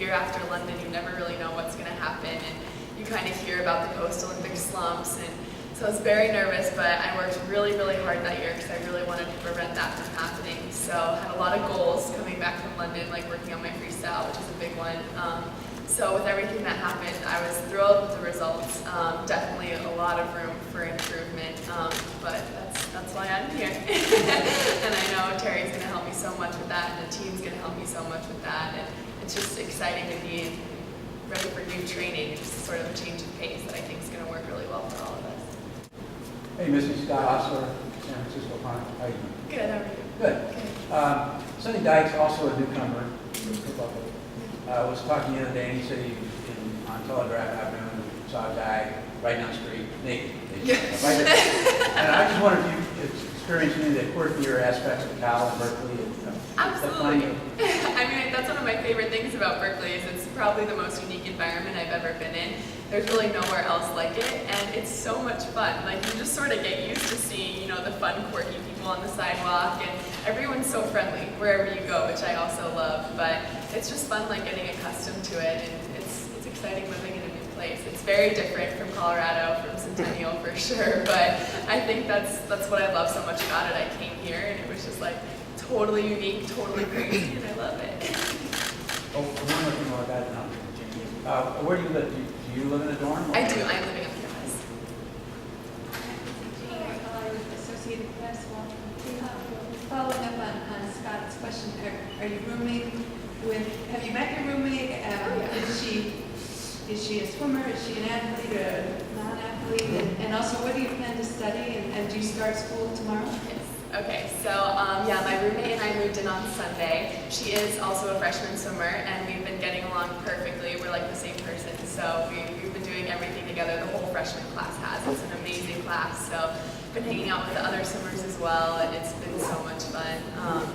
year after London, you never really know what's going to happen, and you kind of hear about the post-Olympic slumps, and so I was very nervous, but I worked really, really hard that year because I really wanted to prevent that from happening. So I had a lot of goals coming back from London, like working on my freestyle, which is a big one. So with everything that happened, I was thrilled with the results. Definitely a lot of room for improvement, but that's why I'm here. And I know Terry's going to help me so much with that, and the team's going to help me so much with that. And it's just exciting to be ready for new training. It's just sort of a change of pace that I think is going to work really well for all of us. Hey, Missy, Scott Osler, San Francisco Chronicle. How are you doing? Good, how are you? Good. Sonny Dykes, also a newcomer to the football league. Was talking the other day, and he said on Telegraph Avenue, saw a guy right down the street, naked. Yes. Right there. And I just wondered if you experienced any of the quirkier aspects of Cal and Berkeley. Absolutely. I mean, that's one of my favorite things about Berkeley is it's probably the most unique environment I've ever been in. There's really nowhere else like it, and it's so much fun. Like, you just sort of get used to seeing, the fun, quirky people on the sidewalk, and everyone's so friendly wherever you go, which I also love. But it's just fun, like, getting accustomed to it, and it's exciting living in a new place. It's very different from Colorado, from Centennial for sure, but I think that's what I love so much about it. I came here, and it was just like totally unique, totally crazy, and I love it. Oh, one more thing about that, where do you live? Do you live in a dorm? I do. I'm living on campus. Associated Press. Following up on Scott's question, are you roommating with? Have you met your roommate? Is she a swimmer? Is she an athlete or a non-athlete? And also, what do you plan to study? And do you start school tomorrow? Yes. Okay, so yeah, my roommate and I moved in on Sunday. She is also a freshman swimmer, and we've been getting along perfectly. We're like the same person, so we've been doing everything together. The whole freshman class has. It's an amazing class, so been hanging out with the other swimmers as well, and it's been so much fun.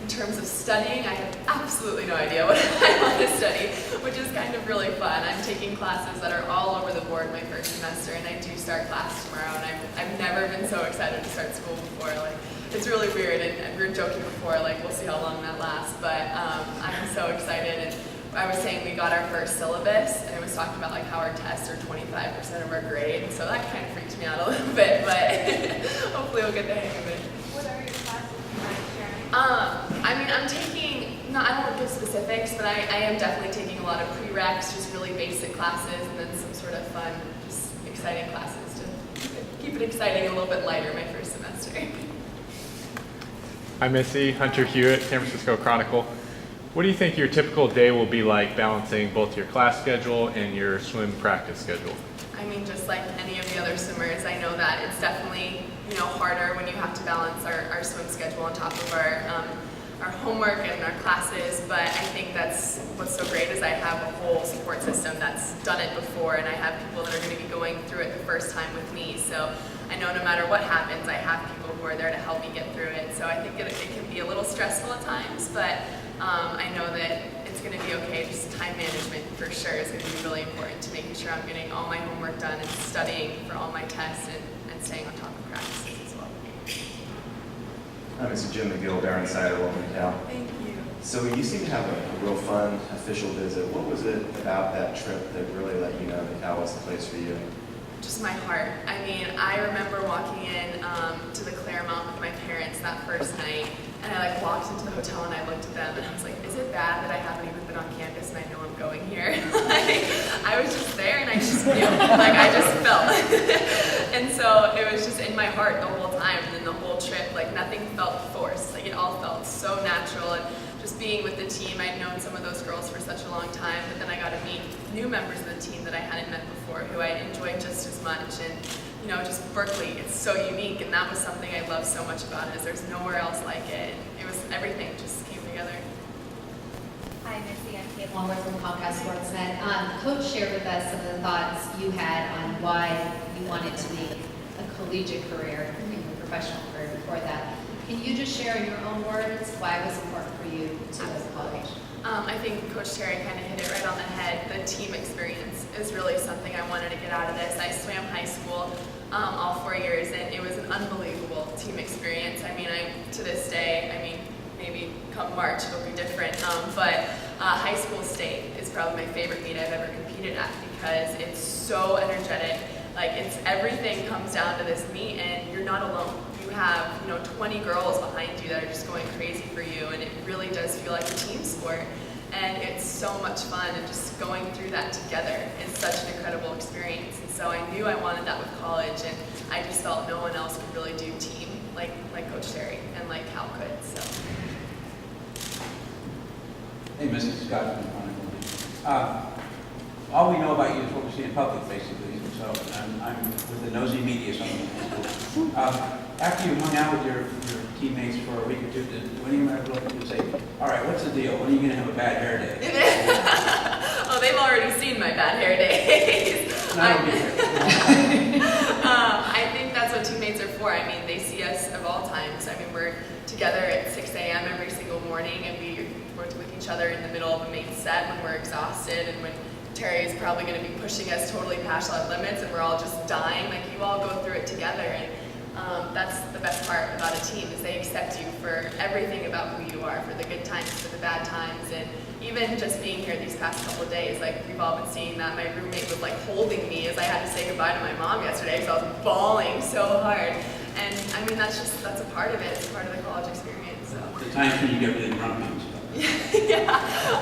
In terms of studying, I have absolutely no idea what I want to study, which is kind of really fun. I'm taking classes that are all over the board my first semester, and I do start class tomorrow, and I've never been so excited to start school before. Like, it's really weird, and we were joking before, like, we'll see how long that lasts, but I'm so excited. And I was saying we got our first syllabus, and it was talking about like how our tests are 25% of our grade, and so that kind of freaked me out a little bit, but hopefully we'll get the hang of it. What are your classes? I mean, I'm taking, I won't give specifics, but I am definitely taking a lot of prereqs, just really basic classes, and then some sort of fun, just exciting classes to keep it exciting, a little bit lighter my first semester. Hi Missy, Hunter Hewitt, San Francisco Chronicle. What do you think your typical day will be like balancing both your class schedule and your swim practice schedule? I mean, just like any of the other swimmers, I know that it's definitely, harder when you have to balance our swim schedule on top of our homework and our classes, but I think that's what's so great is I have a whole support system that's done it before, and I have people that are going to be going through it the first time with me, so I know no matter what happens, I have people who are there to help me get through it, so I think it can be a little stressful at times, but I know that it's going to be okay. Just time management for sure is going to be really important to making sure I'm getting all my homework done and studying for all my tests and staying on top of practices as well. Hi, Mr. Jim McGill, Darren Sider, welcome to Cal. Thank you. So you seem to have a real fun official visit. What was it about that trip that really let you know that Cal was the place for you? Just my heart. I mean, I remember walking in to the Claremont with my parents that first night, and I walked into the hotel and I looked at them and I was like, is it bad that I haven't even been on campus and I know I'm going here? I was just there and I just knew, I just felt. And so it was just in my heart the whole time, and then the whole trip, nothing felt forced. It all felt so natural, and just being with the team, I'd known some of those girls for such a long time, but then I got to meet new members of the team that I hadn't met before, who I enjoyed just as much, and just Berkeley, it's so unique, and that was something I love so much about it, is there's nowhere else like it, and it was everything just came together. Hi, Missy. I'm Kate Longworth from Comcast Sportsnet. Coach shared with us some of the thoughts you had on why you wanted to make a collegiate career in your professional career before that. Can you just share in your own words why it was important for you to go to college? I think Coach Terry kind of hit it right on the head. The team experience is really something I wanted to get out of this. I swam high school all 4 years, and it was an unbelievable team experience. I mean, to this day, maybe come March it'll be different, but high school state is probably my favorite meet I've ever competed at because it's so energetic. Like it's everything comes down to this meet and you're not alone. You have, 20 girls behind you that are just going crazy for you, and it really does feel like a team sport. And it's so much fun, and just going through that together is such an incredible experience. And so I knew I wanted that with college, and I just felt no one else could really do team like Coach Terry and like Cal could. So. Hey, Mrs. Scott from Chronicle. All we know about you is what we see in public, basically. So I'm with the nosy media sometimes. After you hung out with your teammates for a week or two, did any of them ever look at you and say, all right, what's the deal? When are you going to have a bad hair day? Oh, they've already seen my bad hair days. I think that's what teammates are for. I mean, they see us of all times. I mean, we're together at 6 a.m. every single morning, and we work with each other in the middle of a main set when we're exhausted and when Terry is probably going to be pushing us totally past our limits and we're all just dying. Like, you all go through it together, and that's the best part about a team is they accept you for everything about who you are, for the good times, for the bad times, and even just being here these past couple of days, like we've all been seeing that. My roommate was like holding me as I had to say goodbye to my mom yesterday because I was bawling so hard. And I mean, that's a part of it. It's part of the college experience. So. The times when you get really grumpy and stuff. Yeah,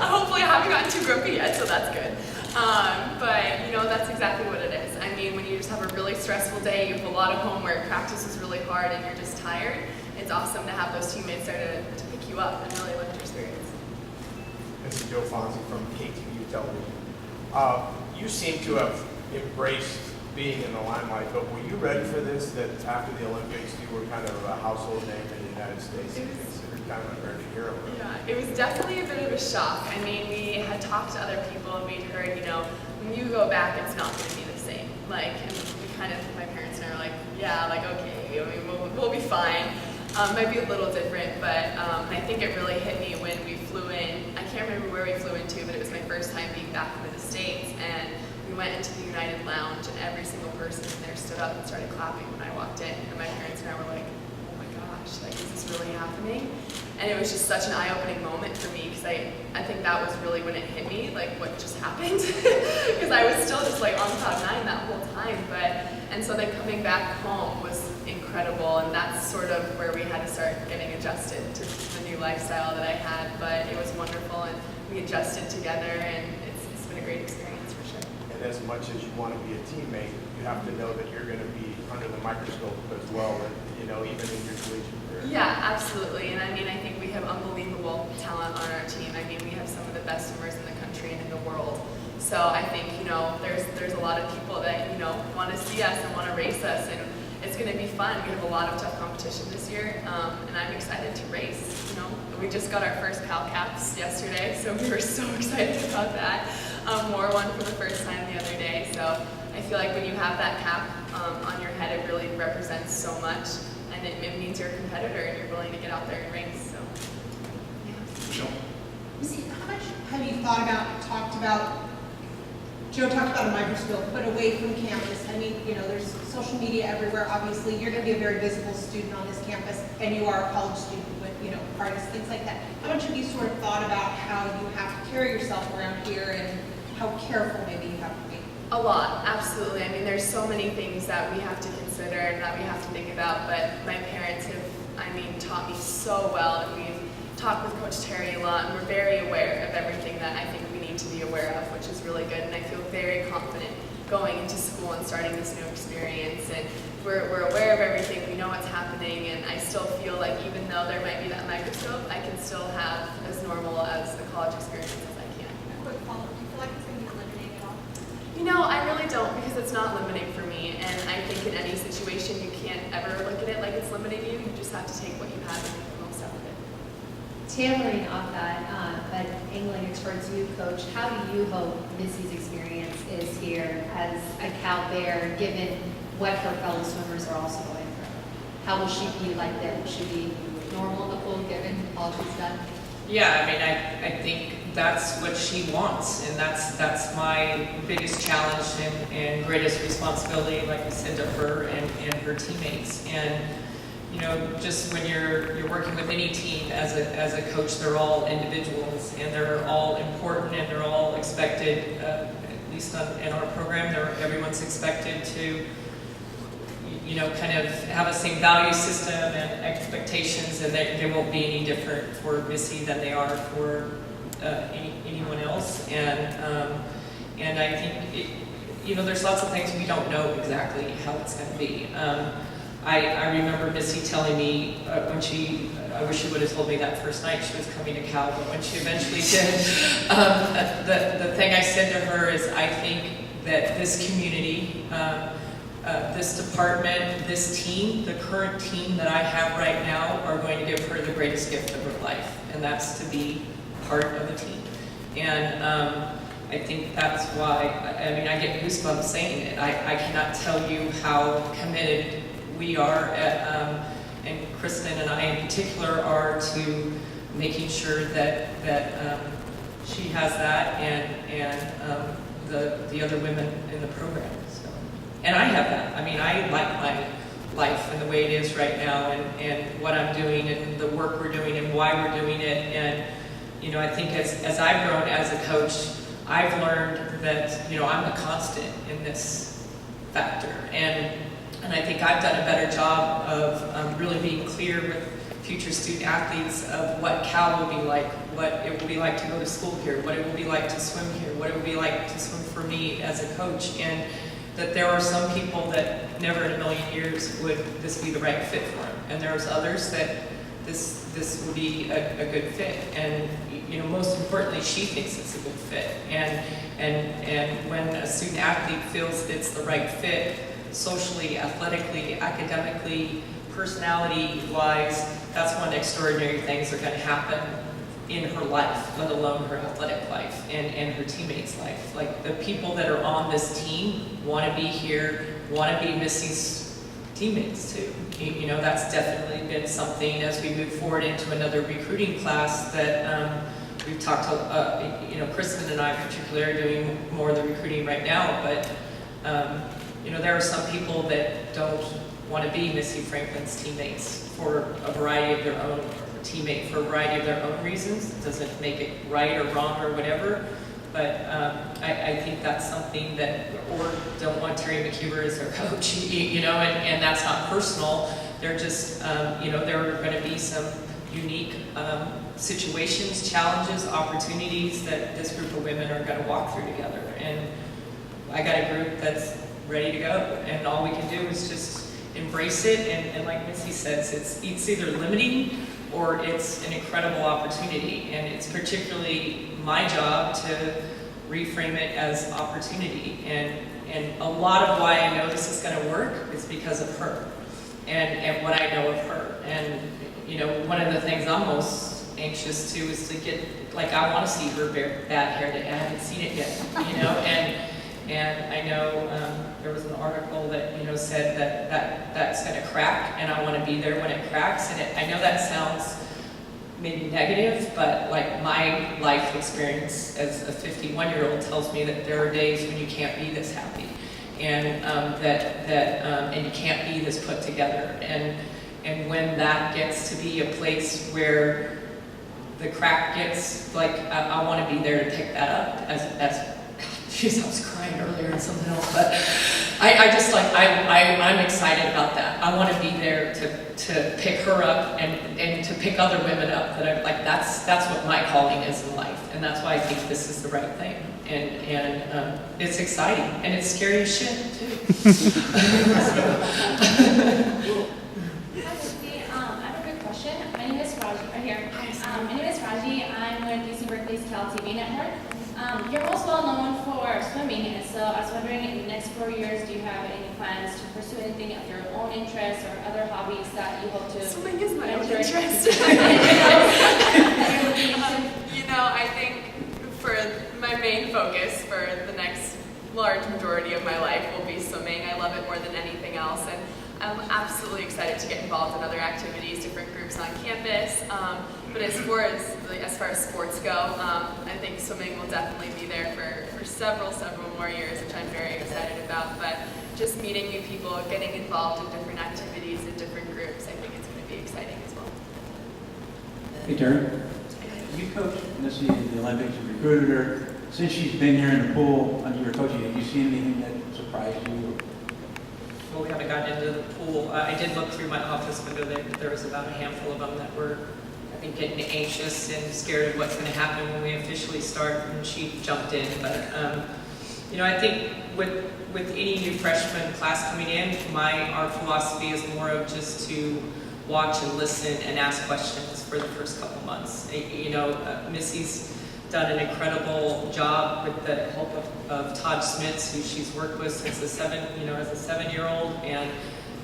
hopefully I haven't gotten too grumpy yet, so that's good. But that's exactly what it is. I mean, when you just have a really stressful day, you have a lot of homework, practice is really hard, and you're just tired, it's awesome to have those teammates there to pick you up and really lift your spirits. This is Joe Fonzie from KTV Television. You seem to have embraced being in the limelight, but were you ready for this, that after the Olympics you were kind of a household name in the United States and considered kind of an emerging hero? Yeah, it was definitely a bit of a shock. I mean, we had talked to other people and we'd heard, when you go back, it's not going to be the same. Like, and we kind of, my parents and I were like, yeah, like, okay, I mean, we'll be fine. Might be a little different, but I think it really hit me when we flew in. I can't remember where we flew into, but it was my first time being back into the States, and we went into the United Lounge, and every single person in there stood up and started clapping when I walked in, and my parents and I were like, oh my gosh, like, is this really happening? And it was just such an eye-opening moment for me, because I think that was really when it hit me, like, what just happened, because I was still just like on cloud nine that whole time, and so then coming back home was incredible, and that's sort of where we had to start getting adjusted to the new lifestyle that I had, but it was wonderful, and we adjusted together, and it's been a great experience for sure. And as much as you want to be a teammate, you have to know that you're going to be under the microscope as well, and, even in your collegiate career. Yeah, absolutely, and I mean, I think we have unbelievable talent on our team. I mean, we have some of the best swimmers in the country and in the world. So I think, there's a lot of people that, want to see us and want to race us, and it's going to be fun. We have a lot of tough competition this year, and I'm excited to race. We just got our first PAL caps yesterday, so we were so excited about that. Wore one for the first time the other day, so I feel like when you have that cap on your head, it really represents so much, and it means you're a competitor and you're willing to get out there and race. So, yeah. Missy, how much have you talked about, Joe talked about a microscope, but away from campus? I mean, there's social media everywhere. Obviously, you're going to be a very visible student on this campus, and you are a college student with, parties, things like that. How much have you sort of thought about how you have to carry yourself around here and how careful maybe you have to be? A lot, absolutely. I mean, there's so many things that we have to consider and that we have to think about, but my parents have, taught me so well, and we've talked with Coach Terry a lot, and we're very aware of everything that I think we need to be aware of, which is really good, and I feel very confident going into school and starting this new experience, and we're aware of everything, we know what's happening, and I still feel like even though there might be that microscope, I can still have as normal as the college experience as I can. A quick follow-up, do you feel like it's going to be limiting at all? I really don't, because it's not limiting for me, and I think in any situation you can't ever look at it like it's limiting you. You just have to take what you have and make the most out of it. Tailoring off that, but angling it towards you, Coach, how do you hope Missy's experience is here as a Cal Bear, given what her fellow swimmers are also going through? How will she be like that? Will she be normal in the pool, given all she's done? Yeah, I think that's what she wants, and that's my biggest challenge and greatest responsibility, like I said, to her and her teammates. And you know, just when you're working with any team as a coach, they're all individuals and they're all important and they're all expected, at least in our program, everyone's expected to, you know, kind of have the same value system and expectations, and they won't be any different for Missy than they are for anyone else. And I think, you know, there's lots of things we don't know exactly how it's going to be. I remember Missy telling me when I wish she would have told me that first night she was coming to Cal, but when she eventually did, the thing I said to her is, I think that this community, this department, this team, the current team that I have right now are going to give her the greatest gift of her life, and that's to be part of a team. And I think that's why, I mean, I get goosebumps saying it. I cannot tell you how committed we are, and Kristen and I in particular are to making sure that she has that, and the other women in the program. So, and I have that. I mean, I like my life and the way it is right now, and what I'm doing, and the work we're doing, and why we're doing it. And you know, I think as I've grown as a coach, I've learned that, you know, I'm a constant in this factor, and I think I've done a better job of really being clear with future student athletes of what Cal will be like, what it will be like to go to school here, what it will be like to swim here, what it will be like to swim for me as a coach, and that there are some people that never in a million years would this be the right fit for them, and there's others that this would be a good fit, and you know, most importantly, she thinks it's a good fit, and when a student athlete feels it's the right fit, socially, athletically, academically, personality-wise, that's when extraordinary things are going to happen in her life, let alone her athletic life and her teammates' life. Like, the people that are on this team want to be here, want to be Missy's teammates too. You know, that's definitely been something as we move forward into another recruiting class that we've talked to, you know, Kristen and I in particular are doing more of the recruiting right now, but you know, there are some people that don't want to be Missy Franklin's teammates for a variety of their own, teammate for a variety of their own reasons. It doesn't make it right or wrong or whatever, but I think that's something that, or don't want Terry McHuber as their coach, you know, and that's not personal. They're just, you know, there are going to be some unique situations, challenges, opportunities that this group of women are going to walk through together. And I got a group that's ready to go, and all we can do is just embrace it, and like Missy says, it's either limiting or it's an incredible opportunity, and it's particularly my job to reframe it as opportunity, and a lot of why I know this is going to work is because of her, and what I know of her. And you know, one of the things I'm most anxious to is to get, like, I want to see her bad hair day. I haven't seen it yet, you know, and I know there was an article that, you know, said that's going to crack, and I want to be there when it cracks. And I know that sounds maybe negative, but like, my life experience as a 51-year-old tells me that there are days when you can't be this happy, and and you can't be this put together. And when that gets to be a place where the crack gets, like, I want to be there to pick that up as jeez, I was crying earlier and something else, but I just, like, I'm excited about that. I want to be there to pick her up and to pick other women up that I'm like, that's what my calling is in life, and that's why I think this is the right thing. And it's exciting, and it's scary as shit too. Hi, Missy. I have a quick question. My name is Raji. Right here. My name is Raji. I'm with UC Berkeley's Cal TV network. You're most well known for swimming, and so I was wondering, in the next 4 years, do you have any plans to pursue anything of your own interests or other hobbies that you hope to? Swimming is my own venture into? interest. You know, I think for my main focus for the next large majority of my life will be swimming. I love it more than anything else, and I'm absolutely excited to get involved in other activities, different groups on campus. But as far as sports go, I think swimming will definitely be there for several more years, which I'm very excited about. But just meeting new people, getting involved in different activities and different groups, I think it's exciting as well. Hey, Terry. You coached Missy in the Olympics and recruited her. Since she's been here in the pool under your coaching, have you seen anything that surprised you? Well, we haven't gotten into the pool. I did look through my office window. There was about a handful of them that were, I think, getting anxious and scared of what's going to happen when we officially start, and she jumped in. But, I think with any new freshman class coming in, our philosophy is more of just to watch and listen and ask questions for the first couple months. Missy's done an incredible job with the help of Todd Smits, who she's worked with since as a 7-year-old, and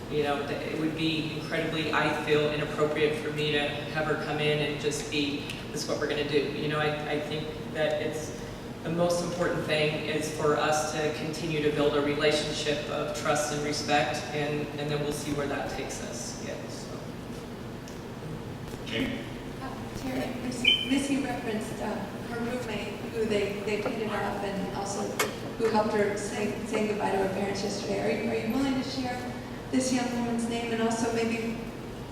it would be incredibly, I feel, inappropriate for me to have her come in and just be, this is what we're going to do. I think that it's the most important thing is for us to continue to build a relationship of trust and respect, and then we'll see where that takes us. Yeah, so. Jane? Terry, Missy referenced her roommate, who they hit it off, and also who helped her saying goodbye to her parents yesterday. Are you willing to share this young woman's name, and also maybe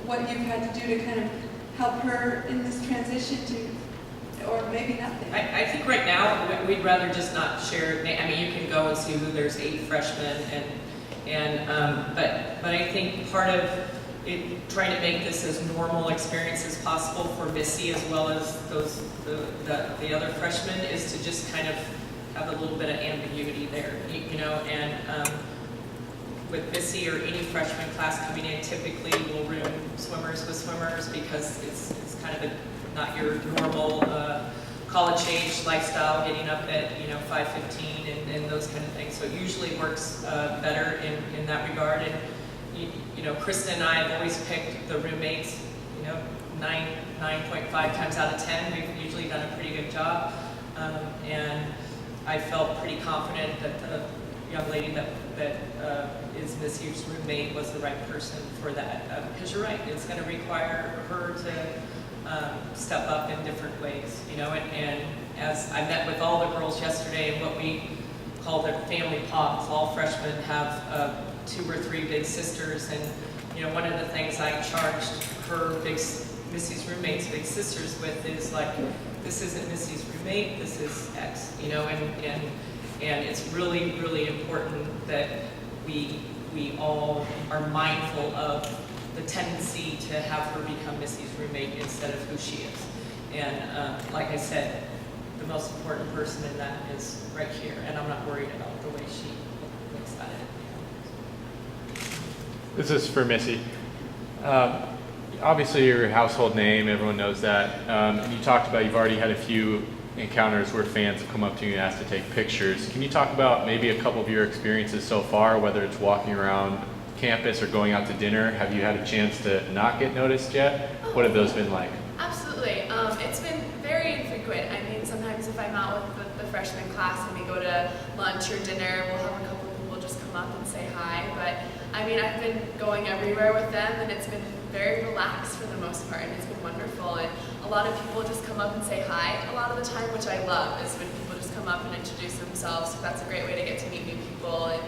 what you've had to do to kind of help her in this transition to, or maybe nothing? I think right now we'd rather just not share. I mean, you can go and see who there's 8 freshmen, but I think part of trying to make this as normal experience as possible for Missy as well as the other freshmen is to just kind of have a little bit of ambiguity there, and with Missy or any freshman class coming in, typically we'll room swimmers with swimmers because it's kind of not your normal college age lifestyle, getting up at 5:15 and those kind of things. So it usually works better in that regard. And Kristen and I have always picked the roommates, 9.5 times out of 10. We've usually done a pretty good job. And I felt pretty confident that the young lady that is Missy's roommate was the right person for that. Because you're right, it's going to require her to step up in different ways, and as I met with all the girls yesterday, and what we call their family pops, all freshmen have 2 or 3 big sisters, and one of the things I charged Missy's roommate's big sisters with is like, this isn't Missy's roommate, this is X, and it's really, really important that we all are mindful of the tendency to have her become Missy's roommate instead of who she is. And like I said, the most important person in that is right here, and I'm not worried about the way she looks at it. This is for Missy. Obviously, you're a household name, everyone knows that. And you talked about you've already had a few encounters where fans have come up to you and asked to take pictures. Can you talk about maybe a couple of your experiences so far, whether it's walking around campus or going out to dinner? Have you had a chance to not get noticed yet? What have those been like? Absolutely. It's been very infrequent. I mean, sometimes if I'm out with the freshman class and we go to lunch or dinner, we'll have a couple of people just come up and say hi. But I mean, I've been going everywhere with them, and it's been very relaxed for the most part, and it's been wonderful. And a lot of people just come up and say hi a lot of the time, which I love, is when people just come up and introduce themselves. So that's a great way to get to meet new people. And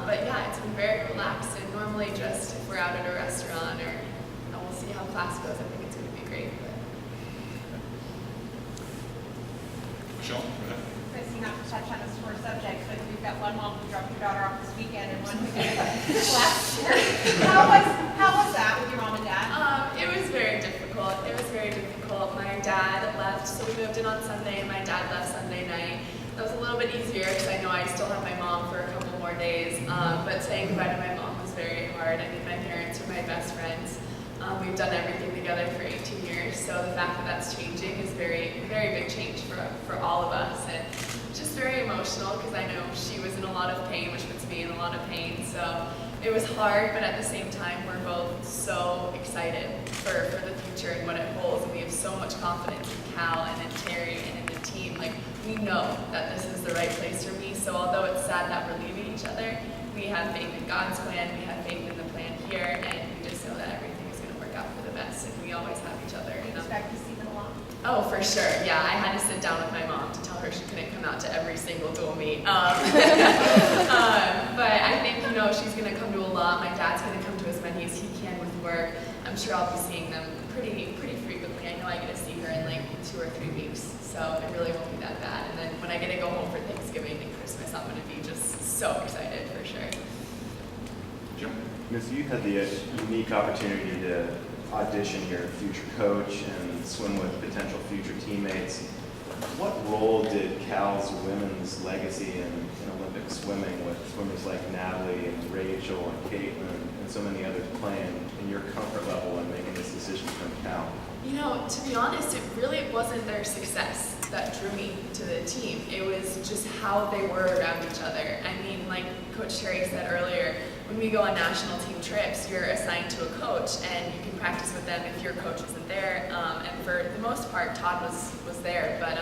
but yeah, it's been very relaxed, and normally just if we're out at a restaurant or we'll see how class goes, I think it's going to be great. But. Michelle, go ahead. Missy, not to touch on a sore subject, but we've got one mom who dropped your daughter off this weekend and one who did last year. How was that with your mom and dad? It was very difficult. My dad left, so we moved in on Sunday, and my dad left Sunday night. That was a little bit easier because I know I still have my mom for a couple more days. But saying goodbye to my mom was very hard. I mean, my parents are my best friends. We've done everything together for 18 years, so the fact that that's changing is very, very big change for all of us, and just very emotional because I know she was in a lot of pain, which puts me in a lot of pain. So it was hard, but at the same time, we're both so excited for the future and what it holds, and we have so much confidence in Cal and in Terry and in the team. Like, we know that this is the right place for me. So although it's sad that we're leaving each other, we have faith in God's plan, we have faith in the plan here, and we just know that everything is going to work out for the best, and we always have each other. Do you expect to see them along? Oh, for sure. Yeah, I had to sit down with my mom to tell her she couldn't come out to every single dual meet. But I think, she's going to come to a lot. My dad's going to come to as many as he can with work. I'm sure I'll be seeing them pretty frequently. I know I get to see her in like 2 or 3 weeks, so it really won't be that bad. And then when I get to go home for Thanksgiving and Christmas, I'm going to be just so excited for sure. Missy, you had the unique opportunity to audition your future coach and swim with potential future teammates. What role did Cal's women's legacy in Olympic swimming with swimmers like Natalie and Rachel and Caitlin and so many others play in your comfort level in making this decision from Cal? You know, to be honest, it really wasn't their success that drew me to the team. It was just how they were around each other. I mean, like Coach Terry said earlier, when we go on national team trips, you're assigned to a coach and you can practice with them if your coach isn't there. And for the most part, Todd was there. But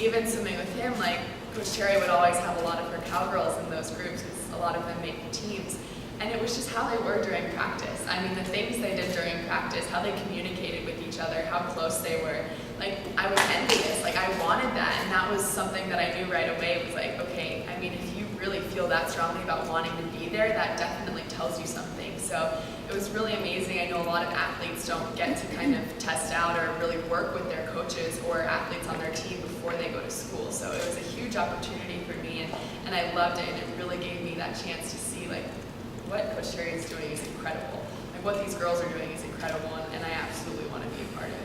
even swimming with him, like Coach Terry would always have a lot of her cowgirls in those groups because a lot of them make the teams. And it was just how they were during practice. I mean, the things they did during practice, how they communicated with each other, how close they were. Like, I was envious. Like, I wanted that. And that was something that I knew right away. It was like, okay, I mean, if you really feel that strongly about wanting to be there, that definitely tells you something. So it was really amazing. I know a lot of athletes don't get to kind of test out or really work with their coaches or athletes on their team before they go to school. So it was a huge opportunity for me, and I loved it. And it really gave me that chance to see, like, what Coach Terry is doing is incredible. Like, what these girls are doing is incredible, and I absolutely want to be a part of it.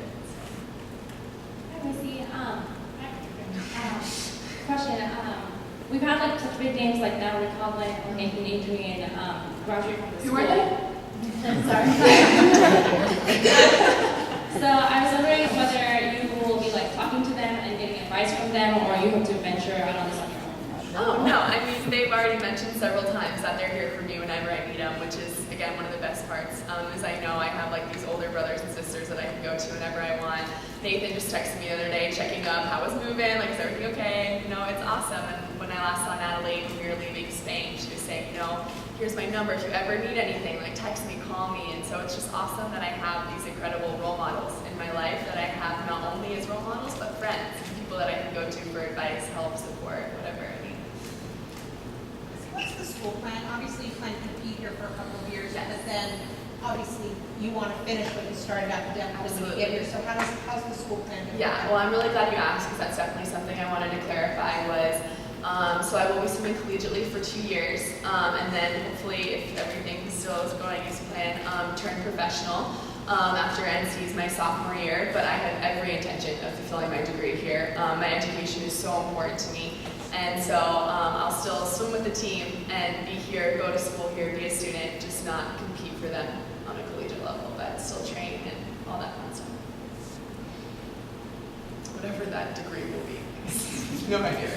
Hi, Missy. Question. We've had like such big names like Natalie Coughlin or Nathan Adrian, graduate from the school. Who are they? Sorry. So I was wondering whether you will be like talking to them and getting advice from them, or you hope to venture out on this on your own. Oh, no, I mean, they've already mentioned several times that they're here for me whenever I meet them, which is, again, one of the best parts, is I know I have, like, these older brothers and sisters that I can go to whenever I want. Nathan just texted me the other day, checking up, how was moving, like, is everything okay? You know, it's awesome. And when I last saw Natalie, when we were leaving Spain, she was saying, you know, here's my number, if you ever need anything, like, text me, call me. And so it's just awesome that I have these incredible role models in my life that I have not only as role models, but friends, people that I can go to for advice, help, support, whatever I need. What's the school plan? Obviously, you plan to compete here for a couple of years, Yes. but then obviously you want to finish what you started academically when you get here. So how's the school plan? Yeah, well, I'm really glad you asked because that's definitely something I wanted to clarify was, so I will be swimming collegiately for 2 years, and then hopefully, if everything still is going as planned, turn professional after NC's my sophomore year. But I have every intention of fulfilling my degree here. My education is so important to me. And so I'll still swim with the team and be here, go to school here, be a student, just not compete for them on a collegiate level, but still train and all that fun stuff. Whatever that degree will be. No idea.